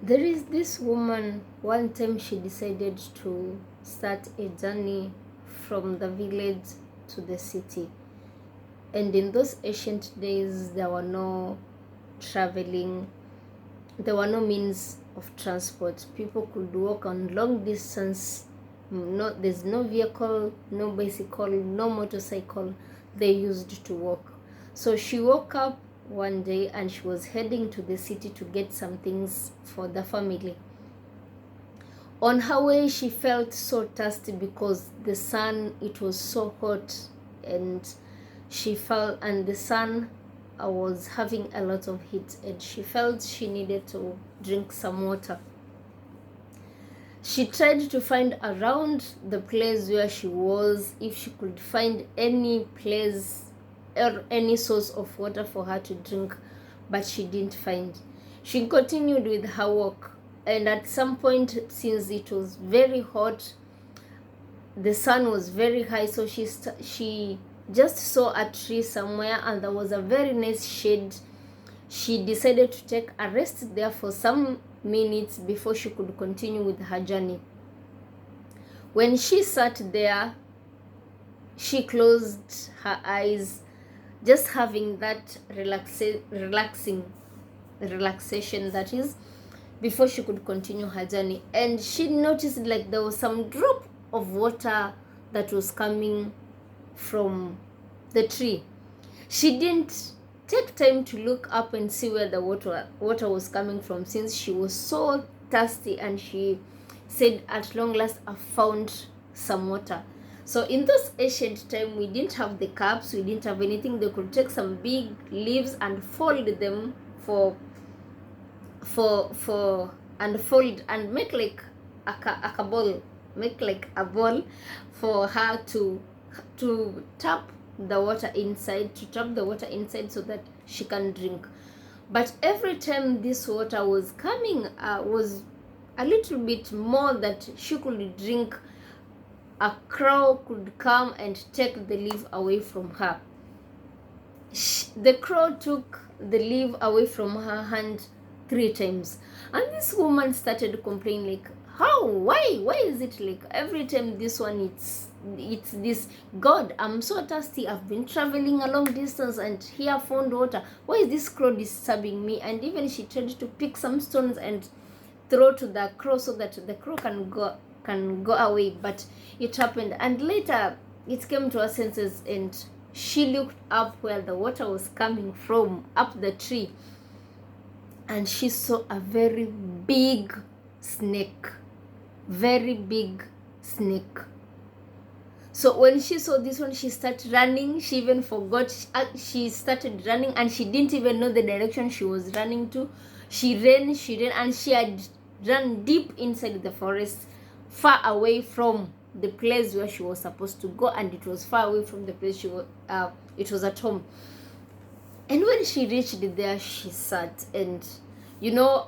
There is this woman, one time she decided to start a journey from the village to the city. And in those ancient days, there were no traveling, there were no means of transport. People could walk on long distance. No, there's no vehicle, no bicycle, no motorcycle. They used to walk. So she woke up one day and she was heading to the city to get some things for the family. On her way, she felt so thirsty because the sun, it was so hot, and she felt, and the sun was having a lot of heat, and she felt she needed to drink some water. She tried to find around the place where she was if she could find any place or any source of water for her to drink, but she didn't find. She continued with her walk, and at some point, since it was very hot, the sun was very high, so she just saw a tree somewhere and there was a very nice shade. She decided to take a rest there for some minutes before she could continue with her journey. When she sat there, she closed her eyes, just having that relaxation, that is, before she could continue her journey. And she noticed like there was some drop of water that was coming from the tree. She didn't take time to look up and see where the water was coming from, since she was so thirsty, and she said, at long last I found some water. So in those ancient time, we didn't have the cups, we didn't have anything. They could take some big leaves and fold them for and fold and make like a ball, make like a ball for her to tap the water inside, so that she can drink. But every time this water was coming, was a little bit more that she could drink, a crow could come and take the leaf away from her. The crow took the leaf away from her hand 3 times, and this woman started complaining, like, how, why is it like every time this one, it's this, God, I'm so thirsty, I've been traveling a long distance and here found water, why is this crow disturbing me? And even she tried to pick some stones and throw to the crow so that the crow can go away, but it happened. And later it came to her senses, and she looked up where the water was coming from, up the tree, and she saw a very big snake. So when she saw this one, she started running. She even forgot, she started running, and she didn't even know the direction she was running to. She ran, and she had run deep inside the forest, far away from the place where she was supposed to go, and it was far away from the place she was, it was at home. And when she reached there, she sat, and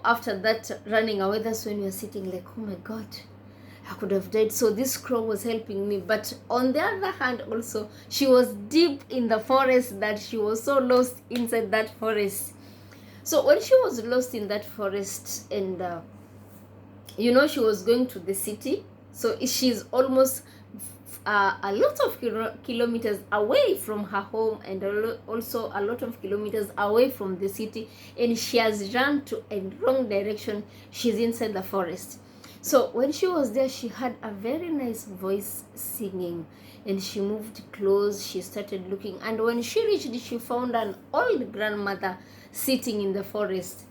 after that running away, that's when you're sitting like, oh my God, I could have died. So this crow was helping me. But on the other hand, also, she was deep in the forest, that she was so lost inside that forest. So when she was lost in that forest, and she was going to the city, so she's almost a lot of kilometers away from her home, and also a lot of kilometers away from the city, and she has run to a wrong direction. She's inside the forest. So when she was there, she had a very nice voice singing, and she moved close. She started looking, and when she reached, she found an old grandmother sitting in the forest.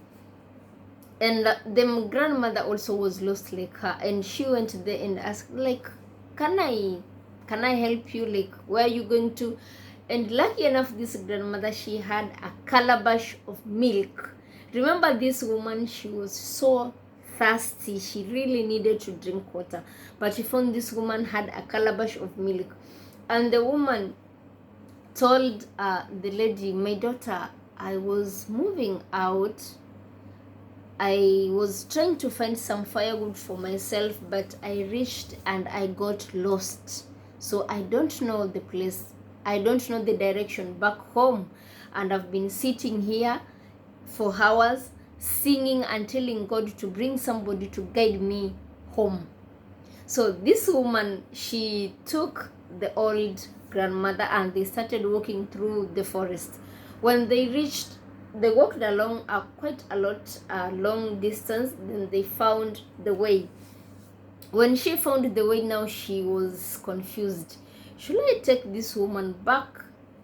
And the grandmother also was lost like her, and she went there and asked, like, can I help you, like, where are you going to? And lucky enough, this grandmother, she had a calabash of milk. Remember, this woman, she was so thirsty, she really needed to drink water, but she found this woman had a calabash of milk. And the woman told the lady, my daughter, I was moving out, I was trying to find some firewood for myself, but I reached and I got lost. So I don't know the place, I don't know the direction back home, and I've been sitting here for hours singing and telling God to bring somebody to guide me home. So this woman, she took the old grandmother and they started walking through the forest. When they walked along quite a long distance, then they found the way. When she found the way, now she was confused. Should I take this woman back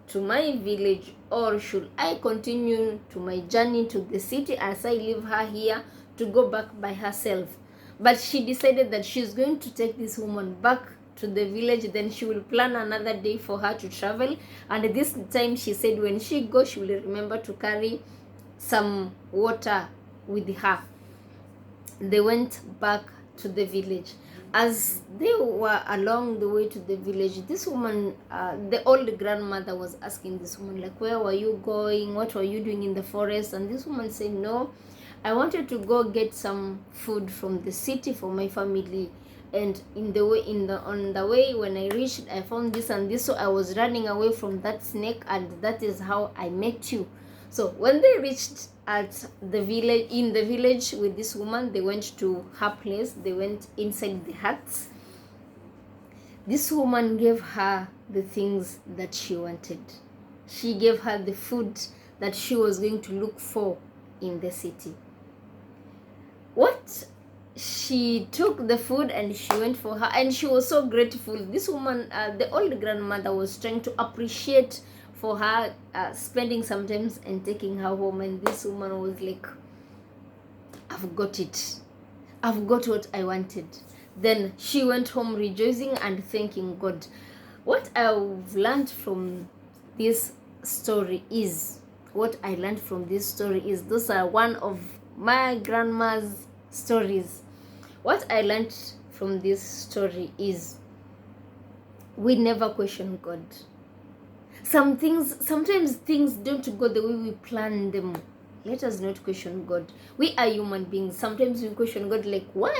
to my village, or should I continue to my journey to the city as I leave her here to go back by herself? But she decided that she's going to take this woman back to the village. Then she will plan another day for her to travel, and this time she said when she goes, she will remember to carry some water with her. They went back to the village. As they were along the way to the village, this woman, the old grandmother, was asking this woman, like, where were you going? What were you doing in the forest? And this woman said, no, I wanted to go get some food from the city for my family. And on the way, when I reached, I found this and this, so I was running away from that snake, and that is how I met you. So when they reached at the village with this woman, they went to her place. They went inside the huts. This woman gave her the things that she wanted. She gave her the food that she was going to look for in the city. She took the food and she went for her, and she was so grateful. This woman, the old grandmother, was trying to appreciate for her spending some time and taking her home, and this woman was like, I've got it. I've got what I wanted. Then she went home rejoicing and thanking God. What I've learned from this story is, those are one of my grandma's stories. What I learned from this story is, we never question God. Sometimes things don't go the way we plan them. Let us not question God. We are human beings. Sometimes we question God, like, why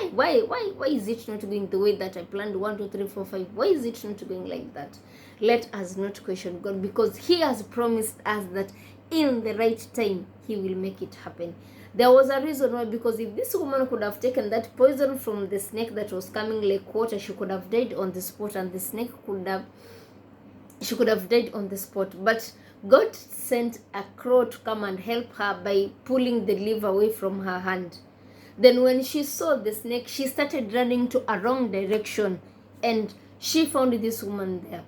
is it not going the way that I planned? 1, 2, 3, 4, 5. Why is it not going like that? Let us not question God, because He has promised us that in the right time He will make it happen. There was a reason why, because if this woman could have taken that poison from the snake that was coming like water, she could have died on the spot, and the snake could have died on the spot. But God sent a crow to come and help her by pulling the leaf away from her hand. Then when she saw the snake, she started running to a wrong direction, and she found this woman there.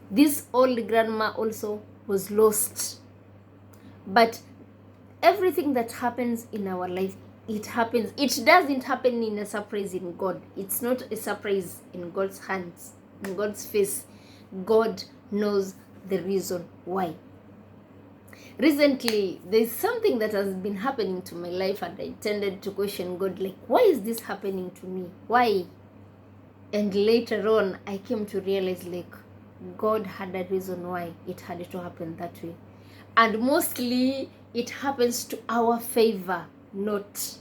This old grandma also was lost. But everything that happens in our life, it doesn't happen in a surprise in God. It's not a surprise in God's hands, in God's face. God knows the reason why. Recently, there's something that has been happening to my life, and I tended to question God, like, why is this happening to me? Why? And later on, I came to realize, like, God had a reason why it had to happen that way. And mostly, it happens to our favor, not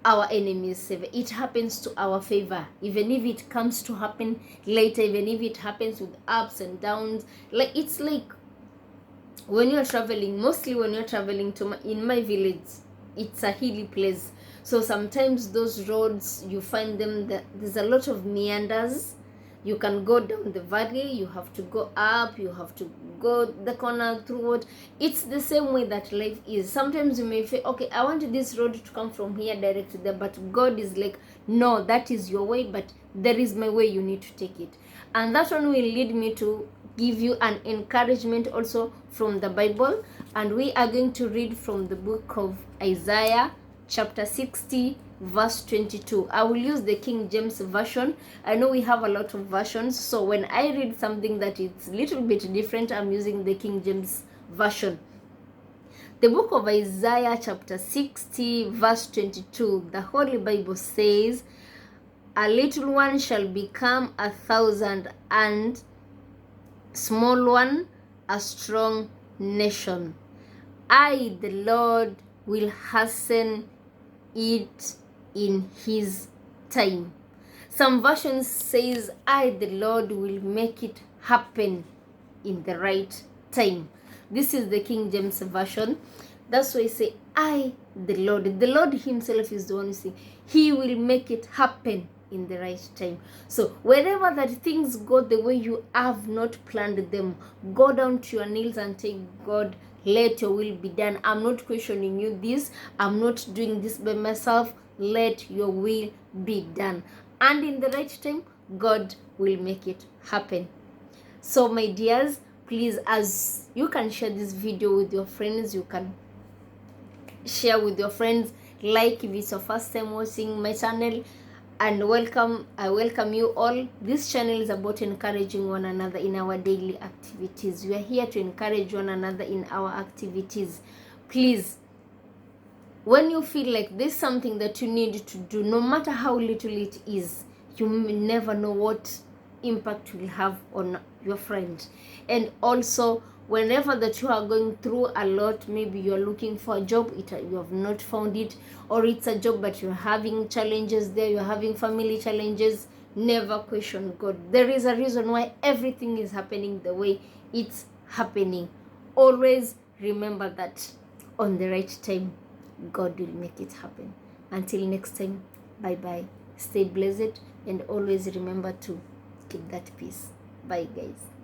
our enemies' favor. It happens to our favor, even if it comes to happen later, even if it happens with ups and downs. Like, it's like when you're traveling, mostly when you're traveling in my village, it's a hilly place. So sometimes those roads, you find them that there's a lot of meanders. You can go down the valley, you have to go up, you have to go the corner through it. It's the same way that life is. Sometimes you may feel, okay, I want this road to come from here direct to there, but God is like, no, that is your way, but there is my way, you need to take it. And that one will lead me to give you an encouragement also from the Bible. And we are going to read from the book of Isaiah, chapter 60, verse 22. I will use the King James Version. I know we have a lot of versions, so when I read something that is a little bit different, I'm using the King James Version. The book of Isaiah, chapter 60, verse 22, the Holy Bible says, a little one shall become 1,000, and small one a strong nation. I, the Lord, will hasten it in His time. Some versions says, I, the Lord, will make it happen in the right time. This is the King James Version. That's why I say, I, the Lord himself is the one who says he will make it happen in the right time. So wherever that things go the way you have not planned them, go down to your knees and say, God, let your will be done. I'm not questioning you this. I'm not doing this by myself. Let your will be done. And in the right time, God will make it happen. So my dears, please, as you can share this video with your friends, you can share with your friends, like if it's your first time watching my channel, and I welcome you all. This channel is about encouraging one another in our daily activities. We are here to encourage one another in our activities. Please, when you feel like there's something that you need to do, no matter how little it is, you may never know what impact will have on your friend. And also, whenever that you are going through a lot, maybe you're looking for a job, you have not found it, or it's a job but you're having challenges there, you're having family challenges, never question God. There is a reason why everything is happening the way it's happening. Always remember that on the right time, God will make it happen. Until next time, bye bye. Stay blessed and always remember to keep that peace. Bye guys.